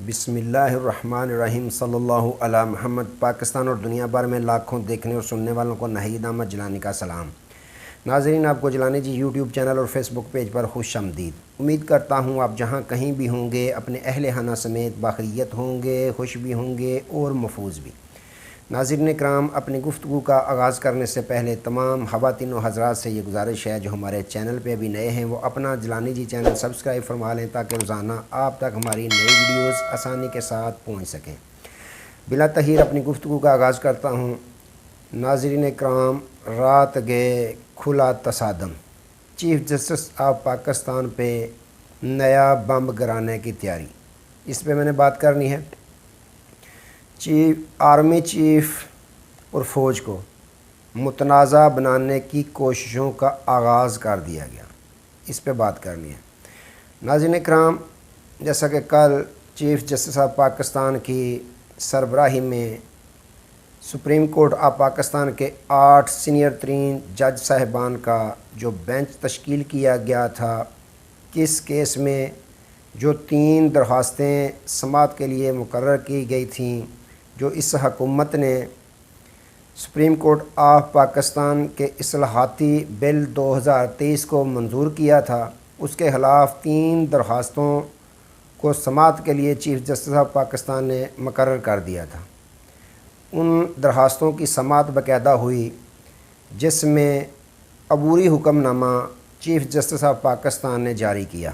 بسم اللہ الرحمن الرحیم صلی اللہ علی محمد۔ پاکستان اور دنیا بھر میں لاکھوں دیکھنے اور سننے والوں کو ناہید احمد جیلانی کا سلام۔ ناظرین، آپ کو جیلانی جی یوٹیوب چینل اور فیس بک پیج پر خوش آمدید۔ امید کرتا ہوں آپ جہاں کہیں بھی ہوں گے اپنے اہل خانہ سمیت باخیریت ہوں گے، خوش بھی ہوں گے اور محفوظ بھی۔ ناظرین کرام، اپنی گفتگو کا آغاز کرنے سے پہلے تمام خواتین و حضرات سے یہ گزارش ہے جو ہمارے چینل پہ ابھی نئے ہیں وہ اپنا جیلانی جی چینل سبسکرائب فرما لیں تاکہ روزانہ آپ تک ہماری نئی ویڈیوز آسانی کے ساتھ پہنچ سکیں۔ بلا تاخیر اپنی گفتگو کا آغاز کرتا ہوں۔ ناظرین کرام، رات گئے کھلا تصادم، چیف جسٹس آف پاکستان پہ نیا بم گرانے کی تیاری، اس پہ میں نے بات کرنی ہے۔ آرمی چیف اور فوج کو متنازع بنانے کی کوششوں کا آغاز کر دیا گیا، اس پہ بات کرنی ہے۔ ناظرین کرام، جیسا کہ کل چیف جسٹس آف پاکستان کی سربراہی میں سپریم کورٹ آف پاکستان کے 8 سینئر ترین جج صاحبان کا جو بینچ تشکیل کیا گیا تھا، کس کیس میں جو 3 درخواستیں سماعت کے لیے مقرر کی گئی تھیں، جو اس حکومت نے سپریم کورٹ آف پاکستان کے اصلاحاتی بل 2023 کو منظور کیا تھا، اس کے خلاف 3 درخواستوں کو سماعت کے لیے چیف جسٹس آف پاکستان نے مقرر کر دیا تھا۔ ان درخواستوں کی سماعت باقاعدہ ہوئی، جس میں عبوری حکم نامہ چیف جسٹس آف پاکستان نے جاری کیا۔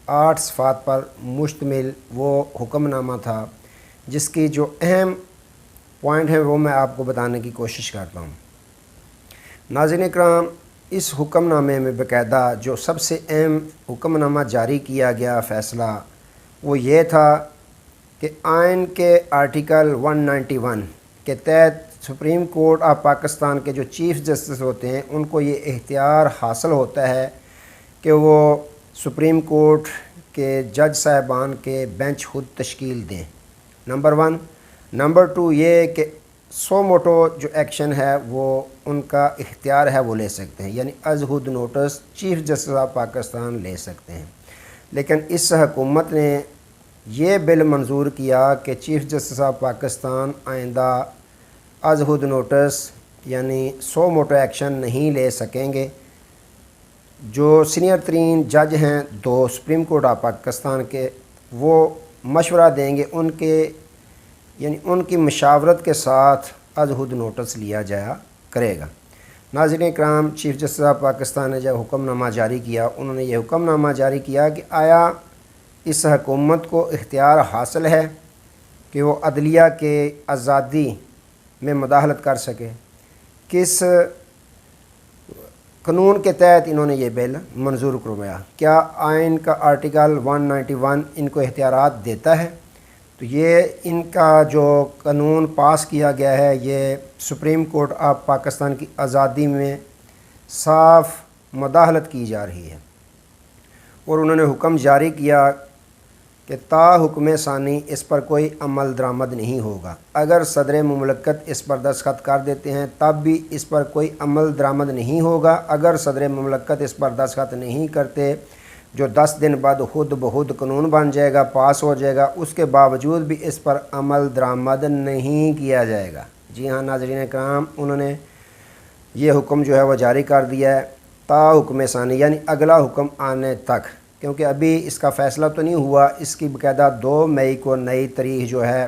8 صفحات پر مشتمل وہ حکم نامہ تھا، جس کی جو اہم پوائنٹ ہیں وہ میں آپ کو بتانے کی کوشش کرتا ہوں۔ ناظرین کرام، اس حکم نامے میں باقاعدہ جو سب سے اہم حکم نامہ جاری کیا گیا فیصلہ وہ یہ تھا کہ آئین کے آرٹیکل 191 کے تحت سپریم کورٹ آف پاکستان کے جو چیف جسٹس ہوتے ہیں ان کو یہ اختیار حاصل ہوتا ہے کہ وہ سپریم کورٹ کے جج صاحبان کے بینچ خود تشکیل دیں، نمبر 1۔ نمبر 2 یہ کہ سو موٹو جو ایکشن ہے وہ ان کا اختیار ہے، وہ لے سکتے ہیں، یعنی از خود notice chief justice of Pakistan لے سکتے ہیں۔ لیکن اس حکومت نے یہ بل منظور کیا کہ چیف جسٹس آف پاکستان آئندہ از خود نوٹس یعنی سو موٹو ایکشن نہیں لے سکیں گے۔ جو سینئر ترین جج ہیں 2 سپریم کورٹ آف پاکستان کے، وہ مشورہ دیں گے، ان کی مشاورت کے ساتھ از خود نوٹس لیا جایا کرے گا۔ ناظرین کرام، چیف جسٹس آف پاکستان نے جب حکم نامہ جاری کیا، انہوں نے یہ حکم نامہ جاری کیا کہ آیا اس حکومت کو اختیار حاصل ہے کہ وہ عدلیہ کے آزادی میں مداخلت کر سکے، کس قانون کے تحت انہوں نے یہ بل منظور کروایا؟ کیا آئین کا آرٹیکل 191 ان کو اختیارات دیتا ہے؟ تو یہ ان کا جو قانون پاس کیا گیا ہے، یہ سپریم کورٹ آف پاکستان کی آزادی میں صاف مداخلت کی جا رہی ہے، اور انہوں نے حکم جاری کیا کہ تا حکم ثانی اس پر کوئی عمل درآمد نہیں ہوگا۔ اگر صدر مملکت اس پر دستخط کر دیتے ہیں تب بھی اس پر کوئی عمل درآمد نہیں ہوگا۔ اگر صدر مملکت اس پر دستخط نہیں کرتے، جو 10 دن بعد خود بخود قانون بن جائے گا، پاس ہو جائے گا، اس کے باوجود بھی اس پر عمل درآمد نہیں کیا جائے گا۔ جی ہاں ناظرین کرام، انہوں نے یہ حکم جو ہے وہ جاری کر دیا ہے تا حکم ثانی، یعنی اگلا حکم آنے تک، کیونکہ ابھی اس کا فیصلہ تو نہیں ہوا۔ اس کی باقاعدہ 2 مئی کو نئی تاریخ جو ہے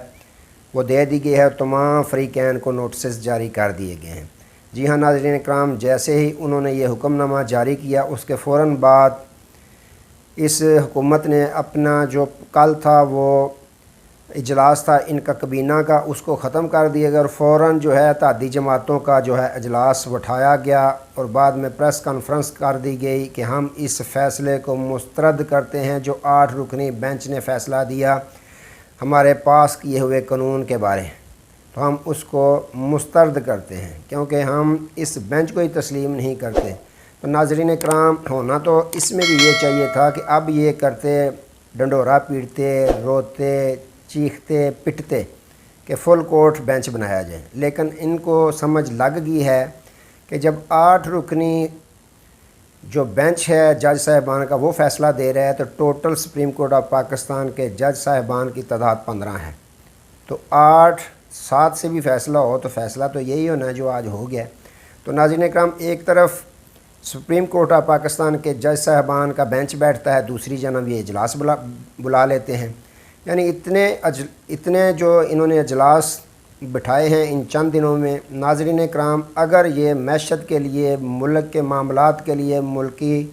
وہ دے دی گئی ہے، تمام فریقین کو نوٹسز جاری کر دیے گئے ہیں۔ جی ہاں ناظرین کرام، جیسے ہی انہوں نے یہ حکم نامہ جاری کیا، اس کے فوراً بعد اس حکومت نے اپنا جو کل تھا وہ اجلاس تھا ان کا کابینہ کا، اس کو ختم کر دیا گیا، اور فوراً جو ہے اتحادی جماعتوں کا جو ہے اجلاس بٹھایا گیا، اور بعد میں پریس کانفرنس کر دی گئی کہ ہم اس فیصلے کو مسترد کرتے ہیں جو 8 رکنی بینچ نے فیصلہ دیا ہمارے پاس کیے ہوئے قانون کے بارے، تو ہم اس کو مسترد کرتے ہیں کیونکہ ہم اس بینچ کو ہی تسلیم نہیں کرتے۔ تو ناظرین کرام، ہونا تو اس میں بھی یہ چاہیے تھا کہ اب یہ کرتے، ڈنڈورا پیٹتے، روتے، چیختے، پٹتے کہ فل کورٹ بینچ بنایا جائے، لیکن ان کو سمجھ لگ گئی ہے کہ جب 8 رکنی جو بینچ ہے جج صاحبان کا وہ فیصلہ دے رہا ہے، تو total supreme court of Pakistan کے جج صاحبان کی تعداد 15 ہے۔ تو 8-7 سے بھی فیصلہ ہو تو فیصلہ تو یہی ہونا ہے جو آج ہو گیا ہے۔ تو ناظرین اکرام، ایک طرف سپریم کورٹ آف پاکستان کے جج صاحبان کا بینچ بیٹھتا ہے، دوسری جانب یہ اجلاس بلا لیتے ہیں۔ یعنی اتنے جو انہوں نے اجلاس بٹھائے ہیں ان چند دنوں میں۔ ناظرین اکرام، اگر یہ معیشت کے لیے، ملک کے معاملات کے لیے، ملکی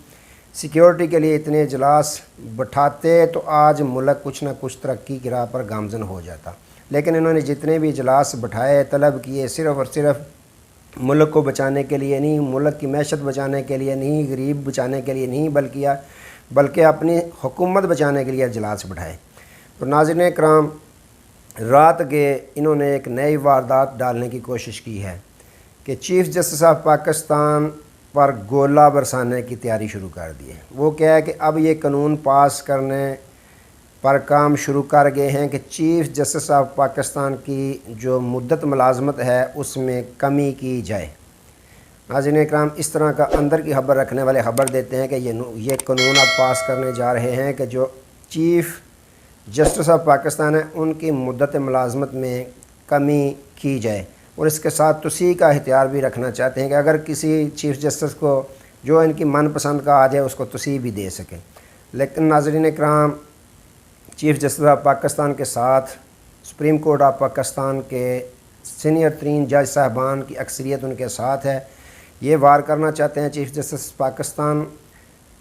سیکیورٹی کے لیے اتنے اجلاس بٹھاتے تو آج ملک کچھ نہ کچھ ترقی کی راہ پر گامزن ہو جاتا۔ لیکن انہوں نے جتنے بھی اجلاس بٹھائے، طلب کیے، صرف اور صرف ملک کو بچانے کے لیے نہیں، ملک کی معیشت بچانے کے لیے نہیں، غریب بچانے کے لیے نہیں، بلکہ اپنی حکومت بچانے کے لیے اجلاس بٹھائے۔ تو ناظرین اکرام، رات کے انہوں نے ایک نئی واردات ڈالنے کی کوشش کی ہے کہ چیف جسٹس آف پاکستان پر گولہ برسانے کی تیاری شروع کر دی ہے۔ وہ کیا ہے کہ اب یہ قانون پاس کرنے پر کام شروع کر گئے ہیں کہ چیف جسٹس آف پاکستان کی جو مدت ملازمت ہے اس میں کمی کی جائے۔ ناظرین اکرام، اس طرح کا اندر کی خبر رکھنے والے خبر دیتے ہیں کہ یہ قانون اب پاس کرنے جا رہے ہیں کہ جو چیف جسٹس آف پاکستان ہے ان کی مدت ملازمت میں کمی کی جائے، اور اس کے ساتھ توسیع کا اختیار بھی رکھنا چاہتے ہیں کہ اگر کسی چیف جسٹس کو جو ان کی من پسند کا آ جائے اس کو توسیع بھی دے سکیں۔ لیکن ناظرین اکرام، چیف جسٹس آف پاکستان کے ساتھ سپریم کورٹ آف پاکستان کے سینئر ترین جج صاحبان کی اکثریت ان کے ساتھ ہے۔ یہ وار کرنا چاہتے ہیں چیف جسٹس پاکستان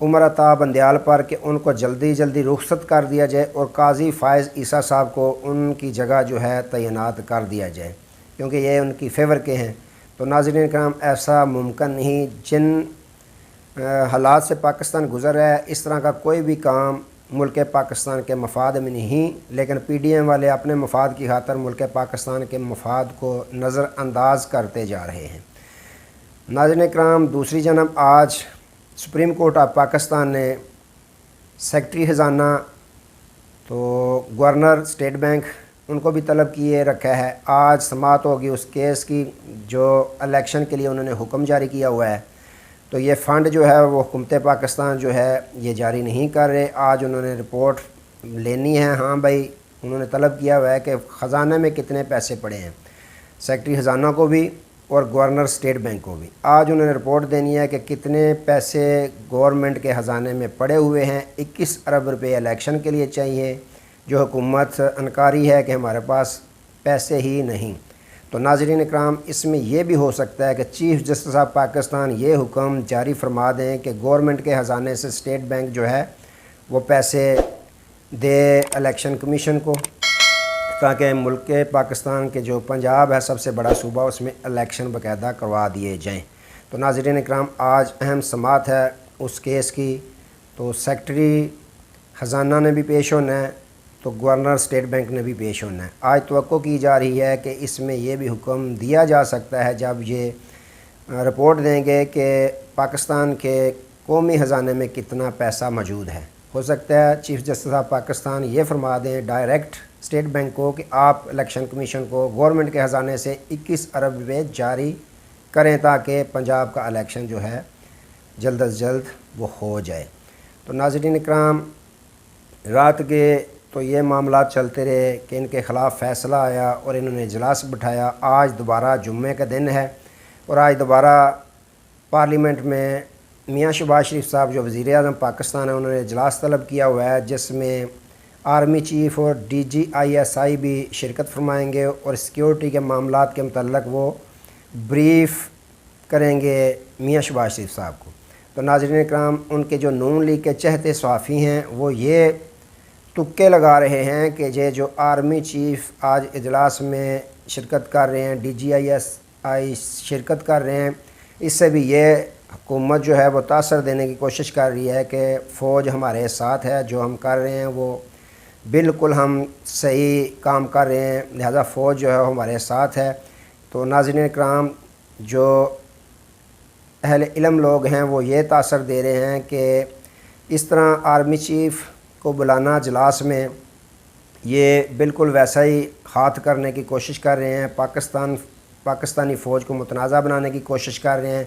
عمر عطا بندیال پر کہ ان کو جلدی رخصت کر دیا جائے اور قاضی فائز عیسیٰ صاحب کو ان کی جگہ جو ہے تعینات کر دیا جائے، کیونکہ یہ ان کی فیور کے ہیں۔ تو ناظرین کرام، ایسا ممکن نہیں۔ جن حالات سے پاکستان گزر رہا ہے، اس طرح کا کوئی بھی کام ملک پاکستان کے مفاد میں نہیں، لیکن پی ڈی ایم والے اپنے مفاد کی خاطر ملک پاکستان کے مفاد کو نظر انداز کرتے جا رہے ہیں۔ ناظرین کرام، دوسری جانب آج سپریم کورٹ آف پاکستان نے سیکرٹری خزانہ تو گورنر اسٹیٹ بینک ان کو بھی طلب کیے رکھا ہے۔ آج سماعت ہوگی اس کیس کی جو الیکشن کے لیے انہوں نے حکم جاری کیا ہوا ہے۔ تو یہ فنڈ جو ہے وہ حکومت پاکستان جو ہے یہ جاری نہیں کر رہے۔ آج انہوں نے رپورٹ لینی ہے۔ ہاں بھائی، انہوں نے طلب کیا ہوا ہے کہ خزانہ میں کتنے پیسے پڑے ہیں، سیکرٹری خزانہ کو بھی اور گورنر اسٹیٹ بینک کو بھی۔ آج انہوں نے رپورٹ دینی ہے کہ کتنے پیسے گورنمنٹ کے خزانے میں پڑے ہوئے ہیں۔ 21 ارب روپے الیکشن کے لیے چاہیے، جو حکومت انکاری ہے کہ ہمارے پاس پیسے ہی نہیں۔ تو ناظرین اکرام، اس میں یہ بھی ہو سکتا ہے کہ چیف جسٹس آف پاکستان یہ حکم جاری فرما دیں کہ گورنمنٹ کے خزانے سے اسٹیٹ بینک جو ہے وہ پیسے دے الیکشن کمیشن کو، تاکہ ملک پاکستان کے جو پنجاب ہے سب سے بڑا صوبہ، اس میں الیکشن باقاعدہ کروا دیے جائیں۔ تو ناظرین اکرام، آج اہم سماعت ہے اس کیس کی۔ تو سیکرٹری خزانہ نے بھی پیش ہونا ہے، تو گورنر اسٹیٹ بینک نے بھی پیش ہونا ہے۔ آج توقع کی جا رہی ہے کہ اس میں یہ بھی حکم دیا جا سکتا ہے جب یہ رپورٹ دیں گے کہ پاکستان کے قومی خزانے میں کتنا پیسہ موجود ہے۔ ہو سکتا ہے چیف جسٹس آف پاکستان یہ فرما دیں ڈائریکٹ اسٹیٹ بینک کو کہ آپ الیکشن کمیشن کو گورنمنٹ کے خزانے سے 21 ارب روپے جاری کریں، تاکہ پنجاب کا الیکشن جو ہے جلد از جلد وہ ہو جائے۔ تو ناظرین اکرام، رات کے تو یہ معاملات چلتے رہے کہ ان کے خلاف فیصلہ آیا اور انہوں نے اجلاس بٹھایا۔ آج دوبارہ جمعے کا دن ہے اور آج دوبارہ پارلیمنٹ میں میاں شہباز شریف صاحب جو وزیر اعظم پاکستان ہیں، انہوں نے اجلاس طلب کیا ہوا ہے، جس میں آرمی چیف اور DGISI بھی شرکت فرمائیں گے اور سیکیورٹی کے معاملات کے متعلق وہ بریف کریں گے میاں شہباز شریف صاحب کو۔ تو ناظرین اکرام، ان کے جو نون لیگ کے چہتے صحافی ہیں وہ یہ تکے لگا رہے ہیں کہ یہ جو آرمی چیف آج اجلاس میں شرکت کر رہے ہیں، DGISI شرکت کر رہے ہیں، اس سے بھی یہ حکومت جو ہے وہ تاثر دینے کی کوشش کر رہی ہے کہ فوج ہمارے ساتھ ہے، جو ہم کر رہے ہیں وہ بالکل ہم صحیح کام کر رہے ہیں، لہذا فوج جو ہے ہمارے ساتھ ہے۔ تو ناظرین اکرام، جو اہل علم لوگ ہیں وہ یہ تاثر دے رہے ہیں کہ اس طرح آرمی چیف کو بلانا اجلاس میں، یہ بالکل ویسا ہی ہاتھ کرنے کی کوشش کر رہے ہیں، پاکستانی فوج کو متنازع بنانے کی کوشش کر رہے ہیں،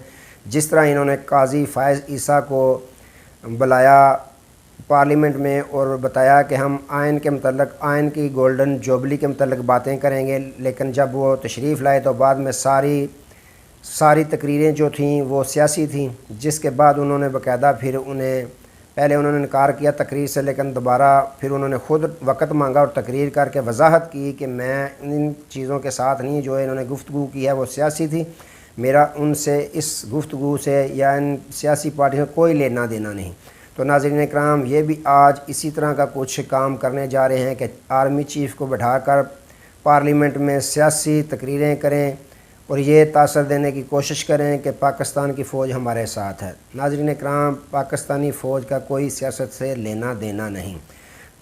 جس طرح انہوں نے قاضی فائز عیسیٰ کو بلایا پارلیمنٹ میں اور بتایا کہ ہم آئین کے متعلق آئین کی گولڈن جوبلی کے متعلق باتیں کریں گے، لیکن جب وہ تشریف لائے تو بعد میں ساری تقریریں جو تھیں وہ سیاسی تھیں، جس کے بعد انہوں نے باقاعدہ پھر پہلے انہوں نے انکار کیا تقریر سے، لیکن دوبارہ پھر انہوں نے خود وقت مانگا اور تقریر کر کے وضاحت کی کہ میں ان چیزوں کے ساتھ نہیں، جو انہوں نے گفتگو کی ہے وہ سیاسی تھی، میرا ان سے اس گفتگو سے یا ان سیاسی پارٹیوں سے کوئی لینا دینا نہیں۔ تو ناظرین اکرام، یہ بھی آج اسی طرح کا کچھ کام کرنے جا رہے ہیں کہ آرمی چیف کو بٹھا کر پارلیمنٹ میں سیاسی تقریریں کریں اور یہ تاثر دینے کی کوشش کریں کہ پاکستان کی فوج ہمارے ساتھ ہے۔ ناظرین اکرام، پاکستانی فوج کا کوئی سیاست سے لینا دینا نہیں۔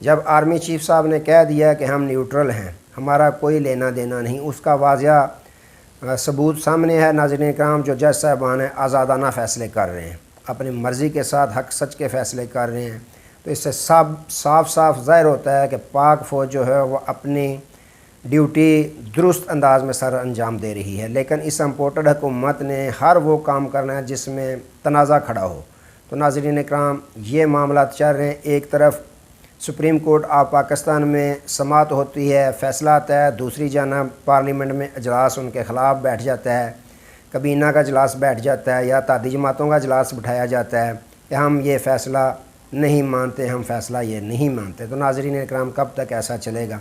جب آرمی چیف صاحب نے کہہ دیا کہ ہم نیوٹرل ہیں، ہمارا کوئی لینا دینا نہیں، اس کا واضح ثبوت سامنے ہے ناظرین اکرام۔ جو جج صاحبان ہیں آزادانہ فیصلے کر رہے ہیں، اپنی مرضی کے ساتھ حق سچ کے فیصلے کر رہے ہیں، تو اس سے صاف ظاہر ہوتا ہے کہ پاک فوج جو ہے وہ اپنی ڈیوٹی درست انداز میں سر انجام دے رہی ہے، لیکن اس امپورٹڈ حکومت نے ہر وہ کام کرنا ہے جس میں تنازع کھڑا ہو۔ تو ناظرین اکرام، یہ معاملات چل رہے ہیں، ایک طرف سپریم کورٹ آف پاکستان میں سماعت ہوتی ہے، فیصلہ آتا ہے، دوسری جانب پارلیمنٹ میں اجلاس ان کے خلاف بیٹھ جاتا ہے، کابینہ کا اجلاس بیٹھ جاتا ہے یا اتحادی جماعتوں کا اجلاس بٹھایا جاتا ہے کہ ہم یہ فیصلہ نہیں مانتے، ہم فیصلہ یہ نہیں مانتے۔ تو ناظرین اکرام، کب تک ایسا چلے گا؟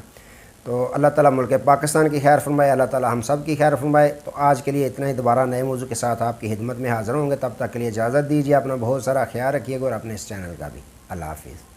تو اللہ تعالیٰ ملک پاکستان کی خیر فرمائے، اللہ تعالیٰ ہم سب کی خیر فرمائے۔ تو آج کے لیے اتنا ہی، دوبارہ نئے موضوع کے ساتھ آپ کی خدمت میں حاضر ہوں گے، تب تک کے لیے اجازت دیجیے، اپنا بہت سارا خیال رکھیے گا اور اپنے اس چینل کا بھی۔ اللہ حافظ۔